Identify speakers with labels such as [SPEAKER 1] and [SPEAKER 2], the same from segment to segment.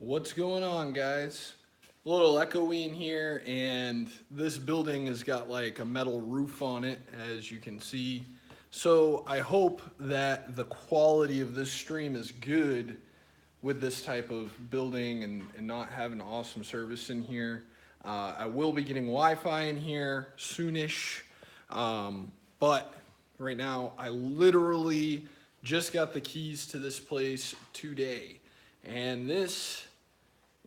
[SPEAKER 1] What's going on, guys? A little echoey in here, and this building has got like a metal roof on it, as you can see. So I hope that the quality of this stream is good with this type of building and not having awesome service in here. I will be getting Wi-Fi in here soonish, but right now I literally just got the keys to this place today, and this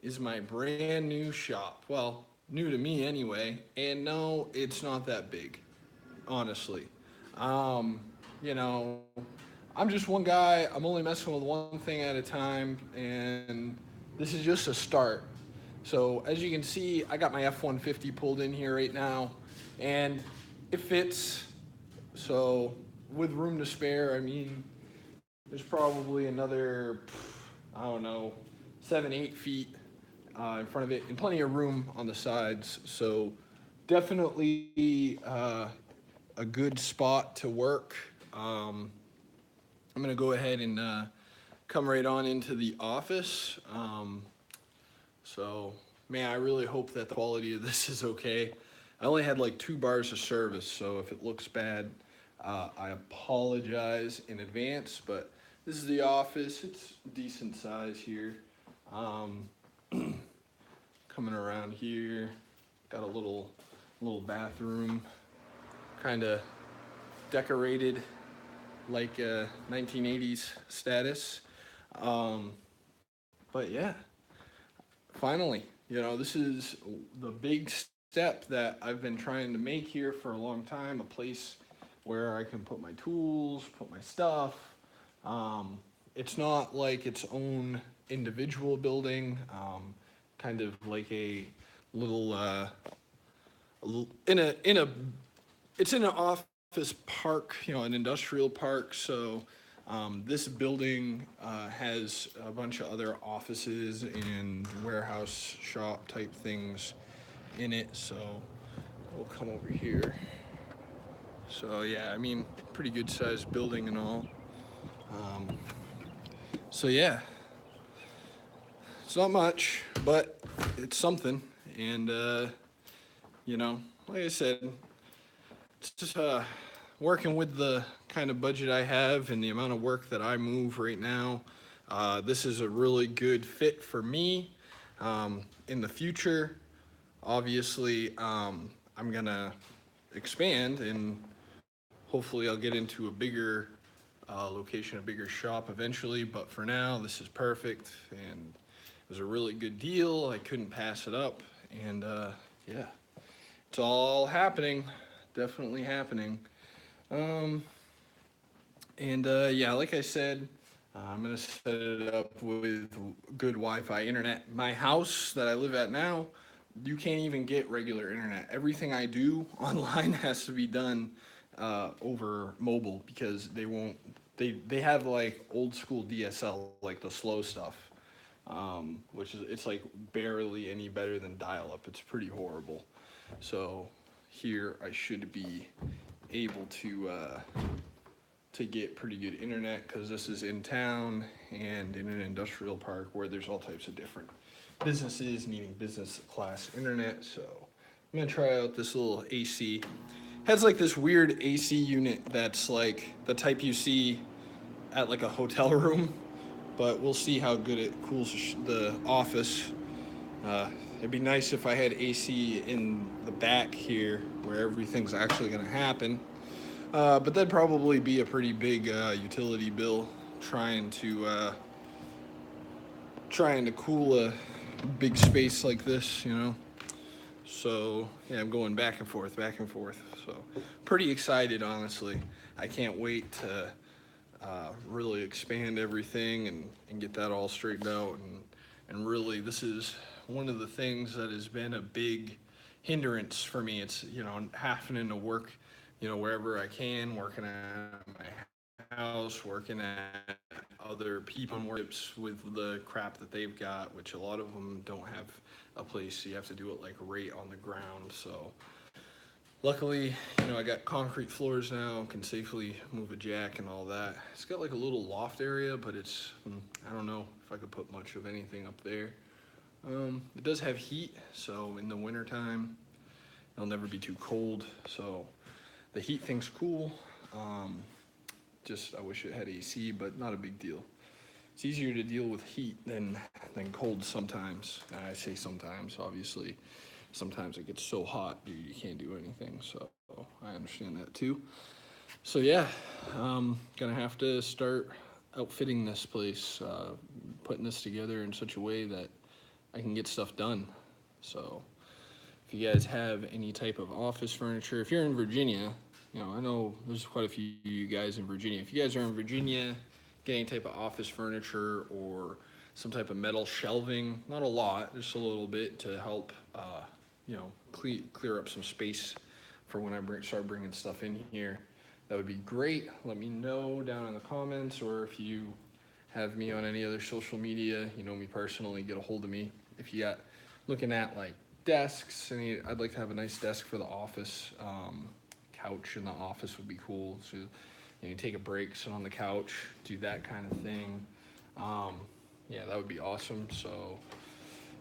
[SPEAKER 1] is my brand new shop. Well, new to me anyway. And no, it's not that big, honestly. Um, you know, I'm just one guy. I'm only messing with one thing at a time, and this is just a start. So as you can see, I got my F-150 pulled in here right now, and it fits. So with room to spare, I mean, there's probably another, I don't know, 7, 8 feet in front of it, and plenty of room on the sides. So definitely a good spot to work. I'm gonna go ahead and come right on into the office. So man, I really hope that the quality of this is okay. I only had like 2 bars of service, so if it looks bad, I apologize in advance. But this is the office. It's decent size here. Um, Coming around here, got a little bathroom, kind of decorated like 1980s status. Um, but yeah, finally, this is the big step that I've been trying to make here for a long time. A place where I can put my tools, put my stuff. Um, it's not like its own individual building. Kind of like a little in a it's in an office park, an industrial park. So this building has a bunch of other offices and warehouse shop type things in it. So we'll come over here. So yeah, I mean, pretty good sized building and all. Um, so yeah, it's not much, but it's something. And like I said, it's just working with the kind of budget I have and the amount of work that I move right now. This is a really good fit for me. In the future, obviously, I'm gonna expand and hopefully I'll get into a bigger location, a bigger shop eventually. But for now, this is perfect, and it was a really good deal. I couldn't pass it up, and yeah, it's all happening. Definitely happening. Um, and yeah, like I said, I'm gonna set it up with good Wi-Fi internet. My house that I live at now, you can't even get regular internet. Everything I do online has to be done over mobile because they won't. They have like old school DSL, like the slow stuff, which is it's like barely any better than dial-up. It's pretty horrible. So here I should be able to get pretty good internet because this is in town and in an industrial park where there's all types of different businesses needing business class internet. So I'm gonna try out this little AC. It has like this weird AC unit that's like the type you see at like a hotel room, but we'll see how good it cools the office. It'd be nice if I had AC in the back here where everything's actually gonna happen. But that'd probably be a pretty big utility bill trying to uh, trying to cool a big space like this. So yeah, I'm going back and forth, back and forth. So pretty excited, honestly. I can't wait to really expand everything and get that all straightened out. And really, this is one of the things that has been a big hindrance for me. It's having to work, wherever I can, working at my house, working at other people and workshops with the crap that they've got, which a lot of them don't have a place. So you have to do it like right on the ground. So Luckily, I got concrete floors now, can safely move a jack and all that. It's got like a little loft area, but I don't know if I could put much of anything up there. It does have heat, so in the wintertime, it'll never be too cold. So the heat thing's cool. Um, I wish it had AC, but not a big deal. It's easier to deal with heat than cold sometimes. And I say sometimes, obviously. Sometimes it gets so hot you can't do anything. So I understand that too. So yeah, gonna have to start outfitting this place, putting this together in such a way that I can get stuff done. So if you guys have any type of office furniture, if you're in Virginia, I know there's quite a few of you guys in Virginia. If you guys are in Virginia, get any type of office furniture or some type of metal shelving, not a lot, just a little bit to help, clear up some space for when I start bringing stuff in here. That would be great. Let me know down in the comments, or if you have me on any other social media, you know me personally, get a hold of me. If you got looking at like desks, I'd like to have a nice desk for the office. Couch in the office would be cool. So you take a break, sit on the couch, do that kind of thing. Yeah, that would be awesome. So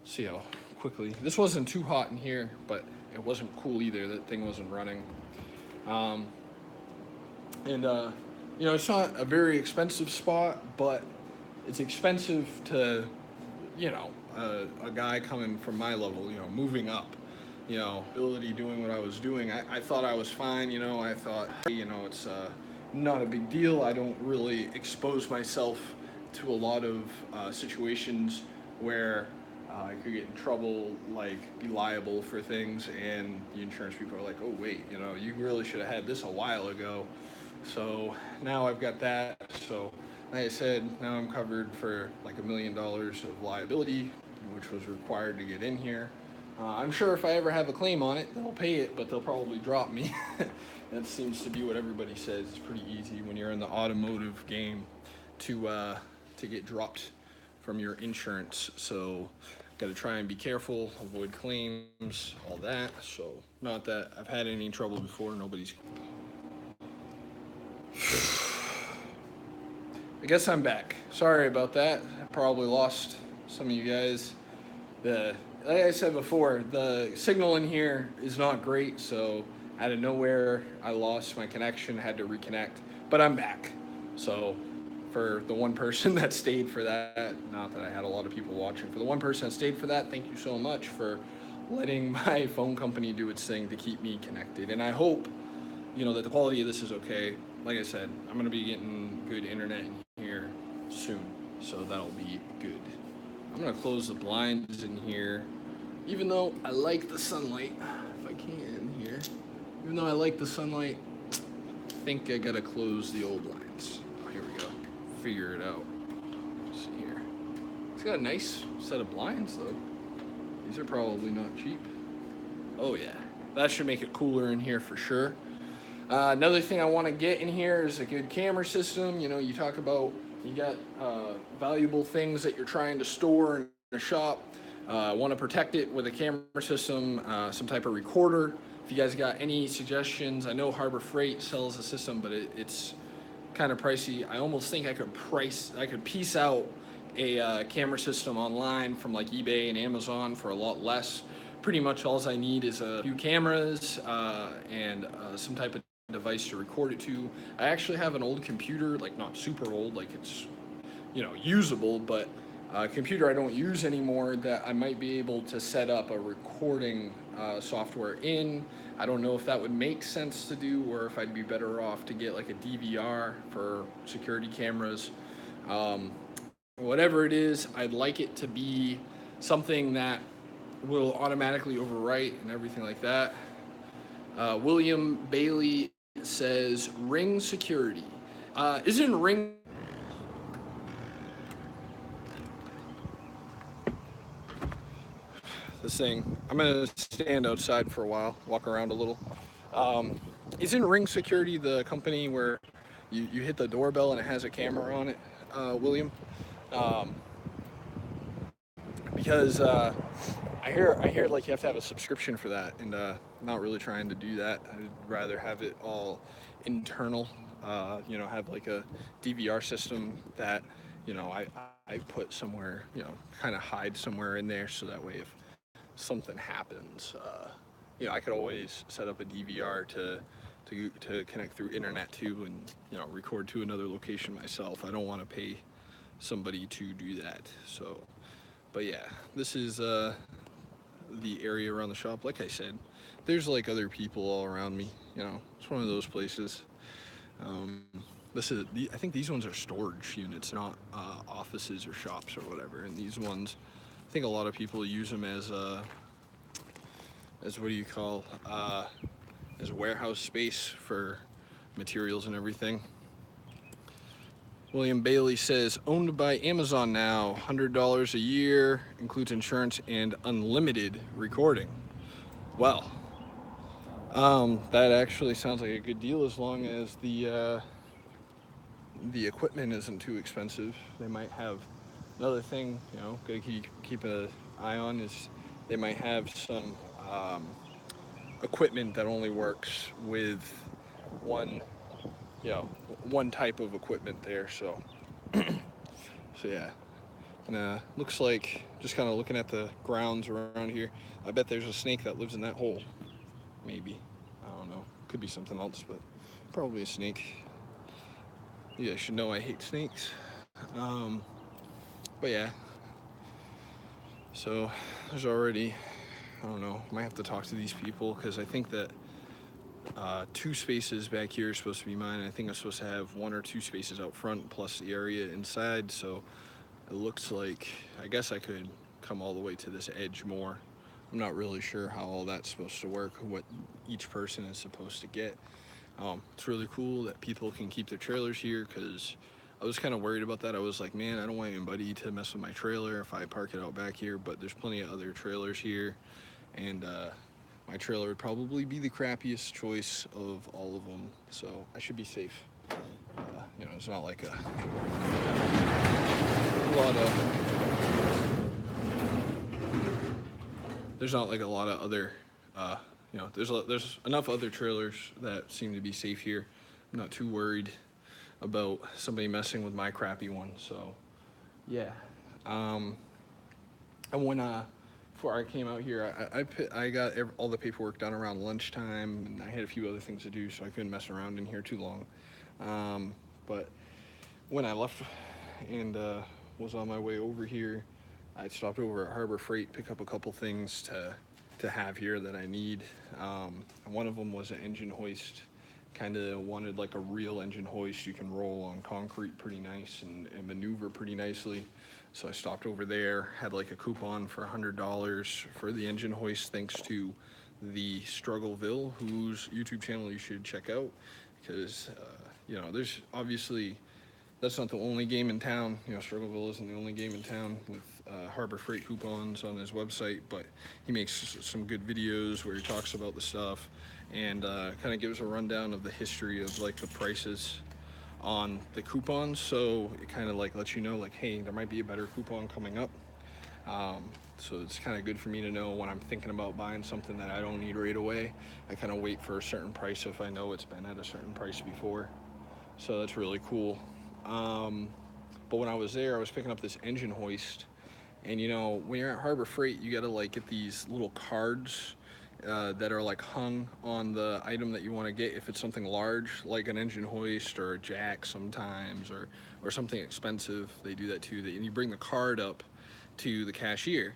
[SPEAKER 1] see how quickly. This wasn't too hot in here, but it wasn't cool either. That thing wasn't running. Um, and it's not a very expensive spot, but it's expensive to, a guy coming from my level, moving up, ability doing what I was doing. I thought I was fine, I thought, hey, it's not a big deal. I don't really expose myself to a lot of situations where I could get in trouble, like be liable for things, and the insurance people are like, oh, wait, you really should have had this a while ago. So now I've got that. So like I said, now I'm covered for like $1 million of liability, which was required to get in here. I'm sure if I ever have a claim on it, they'll pay it, but they'll probably drop me. That seems to be what everybody says. It's pretty easy when you're in the automotive game to get dropped from your insurance. So got to try and be careful, avoid claims, all that. So not that I've had any trouble before. Nobody's. I guess I'm back. Sorry about that. I probably lost some of you guys. Like I said before, the signal in here is not great, so out of nowhere, I lost my connection, had to reconnect, but I'm back. So for the one person that stayed for that, not that I had a lot of people watching, for the one person that stayed for that, thank you so much for letting my phone company do its thing to keep me connected. And I hope, that the quality of this is okay. Like I said, I'm going to be getting good internet in here soon, so that'll be good. I'm going to close the blinds in here, even though I like the sunlight, if I can here. Even though I like the sunlight, I think I got to close the old blinds. Oh, here we go. Figure it out. Let's see here. It's got a nice set of blinds, though. These are probably not cheap. Oh, yeah. That should make it cooler in here for sure. Another thing I want to get in here is a good camera system. You talk about you got valuable things that you're trying to store in a shop. Want to protect it with a camera system, some type of recorder. If you guys got any suggestions, I know Harbor Freight sells a system, but it's kind of pricey. I almost think I could piece out a camera system online from like eBay and Amazon for a lot less. Pretty much all I need is a few cameras and some type of device to record it to. I actually have an old computer, like not super old, like it's usable, but a computer I don't use anymore that I might be able to set up a recording software in. I don't know if that would make sense to do, or if I'd be better off to get like a DVR for security cameras. Whatever it is, I'd like it to be something that will automatically overwrite and everything like that. William Bailey says Ring security. Isn't Ring this thing? I'm gonna stand outside for a while, walk around a little. Isn't Ring Security the company where you hit the doorbell and it has a camera on it, William? Because I hear like you have to have a subscription for that, and not really trying to do that. I'd rather have it all internal. Have like a DVR system that I put somewhere, kind of hide somewhere in there, so that way if something happens, I could always set up a DVR to connect through internet too, and record to another location myself. I don't want to pay somebody to do that. So, but yeah, this is the area around the shop. Like I said, there's like other people all around me. It's one of those places. Um, I think these ones are storage units, not offices or shops or whatever. And these ones, I think a lot of people use them as what do you call as warehouse space for materials and everything. William Bailey says, owned by Amazon now, $100 a year, includes insurance and unlimited recording. Well, that actually sounds like a good deal as long as the equipment isn't too expensive. They might have another thing, gotta keep an eye on is they might have some equipment that only works with one, one type of equipment there. So, so yeah. And looks like, just kind of looking at the grounds around here, I bet there's a snake that lives in that hole. Maybe. I don't know. Could be something else, but probably a snake. You guys should know I hate snakes. But yeah. So there's already, I don't know, might have to talk to these people because I think that 2 spaces back here are supposed to be mine. I think I'm supposed to have 1 or 2 spaces out front plus the area inside. So it looks like, I guess I could come all the way to this edge more. I'm not really sure how all that's supposed to work, what each person is supposed to get. It's really cool that people can keep their trailers here because I was kind of worried about that. I was like, man, I don't want anybody to mess with my trailer if I park it out back here, but there's plenty of other trailers here, and my trailer would probably be the crappiest choice of all of them, so I should be safe. It's not like a lot of there's not like a lot of other there's enough other trailers that seem to be safe here. I'm not too worried about somebody messing with my crappy one. So yeah. And when before I came out here, I got all the paperwork done around lunchtime, and I had a few other things to do, so I couldn't mess around in here too long. But when I left and was on my way over here, I stopped over at Harbor Freight, pick up a couple things to have here that I need. One of them was an engine hoist. Kind of wanted like a real engine hoist you can roll on concrete pretty nice and maneuver pretty nicely. So I stopped over there, had like a coupon for $100 for the engine hoist, thanks to the Struggleville, whose YouTube channel you should check out, because there's obviously, that's not the only game in town. Struggleville isn't the only game in town with Harbor Freight coupons on his website, but he makes some good videos where he talks about the stuff and kind of gives a rundown of the history of like the prices on the coupons. So it kind of like lets you know like, hey, there might be a better coupon coming up. So it's kind of good for me to know when I'm thinking about buying something that I don't need right away. I kind of wait for a certain price if I know it's been at a certain price before. So that's really cool. But when I was there, I was picking up this engine hoist, and when you're at Harbor Freight, you gotta like get these little cards that are like hung on the item that you want to get. If it's something large like an engine hoist or a jack sometimes, or something expensive, they do that too. And you bring the card up to the cashier,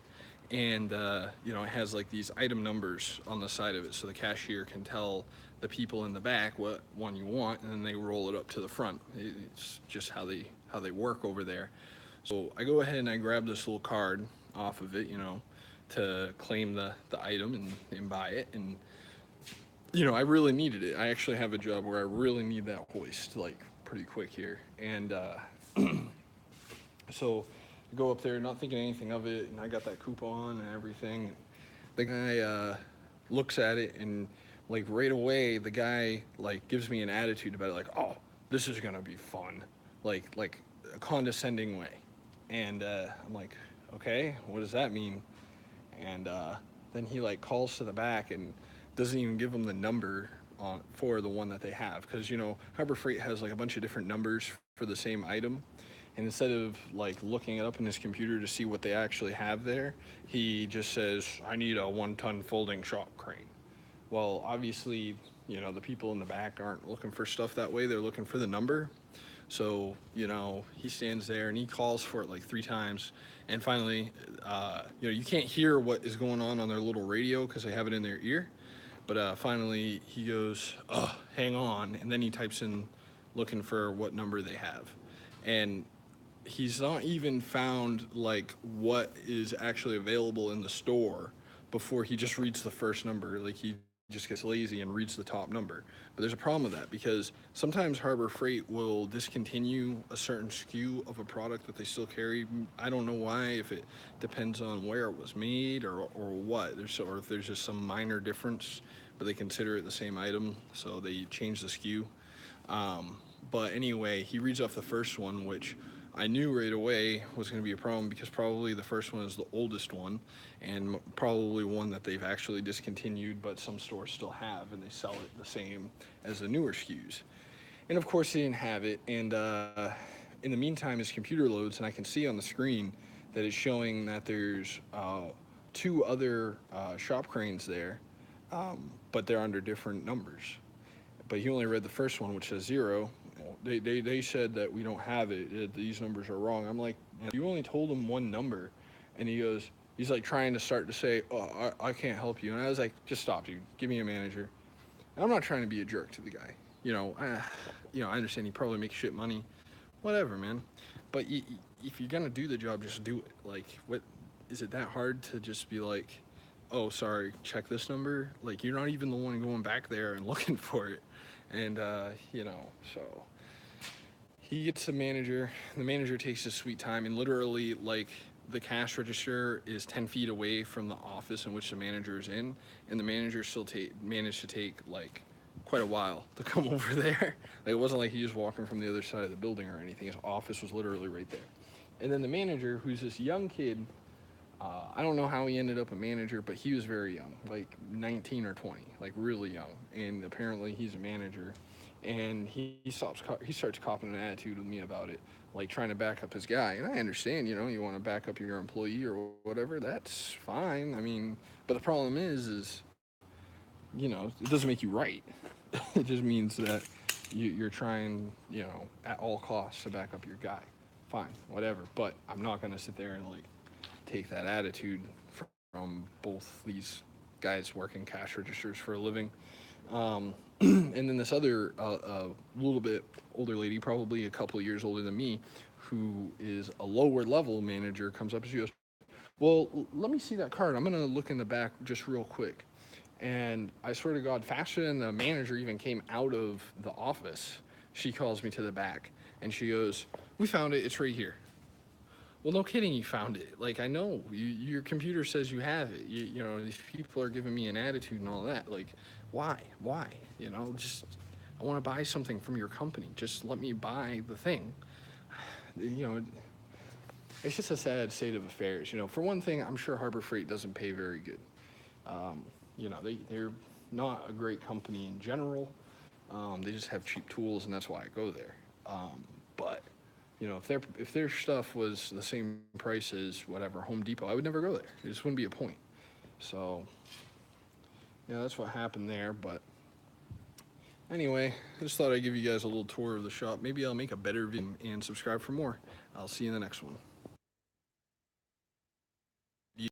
[SPEAKER 1] and it has like these item numbers on the side of it, so the cashier can tell the people in the back what one you want, and then they roll it up to the front. It's just how they work over there. So I go ahead and I grab this little card off of it, to claim the item and buy it. And I really needed it. I actually have a job where I really need that hoist like pretty quick here, and so I go up there not thinking anything of it, and I got that coupon and everything. The guy looks at it, and like right away the guy like gives me an attitude about it, like, oh, this is gonna be fun, like a condescending way. And I'm like, okay, what does that mean? and then he like calls to the back and doesn't even give them the number on for the one that they have, because Harbor Freight has like a bunch of different numbers for the same item, and instead of like looking it up in his computer to see what they actually have there, he just says, I need a 1-ton folding shop crane. Well, obviously, the people in the back aren't looking for stuff that way. They're looking for the number. So, he stands there and he calls for it like 3 times. And finally, you can't hear what is going on their little radio because they have it in their ear. But finally, he goes, oh, hang on. And then he types in looking for what number they have. And he's not even found like what is actually available in the store before he just reads the first number. Like he just gets lazy and reads the top number. But there's a problem with that, because sometimes Harbor Freight will discontinue a certain SKU of a product that they still carry. I don't know why, if it depends on where it was made or what. Or if there's just some minor difference, but they consider it the same item, so they change the SKU. But anyway, he reads off the first one, which I knew right away was going to be a problem, because probably the first one is the oldest one, and probably one that they've actually discontinued, but some stores still have, and they sell it the same as the newer SKUs. And of course, he didn't have it. And in the meantime, his computer loads, and I can see on the screen that it's showing that there's 2 other shop cranes there, but they're under different numbers. But he only read the first one, which says 0. They said that we don't have it. These numbers are wrong. I'm like, you only told him one number, and he's like trying to start to say, oh, I can't help you. And I was like, just stop, dude. Give me a manager. And I'm not trying to be a jerk to the guy. I understand he probably makes shit money, whatever, man. But if you're gonna do the job, just do it. Like, what is it that hard to just be like, oh, sorry, check this number? Like, you're not even the one going back there and looking for it. And so he gets the manager. The manager takes his sweet time, and literally, like, the cash register is 10 feet away from the office in which the manager is in, and the manager still managed to take like quite a while to come over there. Like, it wasn't like he was walking from the other side of the building or anything. His office was literally right there. And then the manager, who's this young kid, I don't know how he ended up a manager, but he was very young, like 19 or 20, like really young. And apparently he's a manager. And he starts copping an attitude with me about it, like trying to back up his guy. And I understand, you want to back up your employee or whatever, that's fine. I mean, but the problem is it doesn't make you right. It just means that you're trying, at all costs to back up your guy. Fine, whatever. But I'm not going to sit there and like take that attitude from both these guys working cash registers for a living. And then this other little bit older lady, probably a couple of years older than me, who is a lower level manager, comes up and she goes, well, let me see that card. I'm going to look in the back just real quick. And I swear to God, faster than the manager even came out of the office, she calls me to the back and she goes, we found it. It's right here. Well, no kidding, you found it. Like, I know your computer says you have it. These people are giving me an attitude and all that. Like, why? Just, I want to buy something from your company. Just let me buy the thing. It's just a sad state of affairs. For one thing, I'm sure Harbor Freight doesn't pay very good. They're not a great company in general. They just have cheap tools, and that's why I go there. But if their stuff was the same price as whatever Home Depot, I would never go there. It just wouldn't be a point. So, that's what happened there. But anyway, I just thought I'd give you guys a little tour of the shop. Maybe I'll make a better video and subscribe for more. I'll see you in the next one.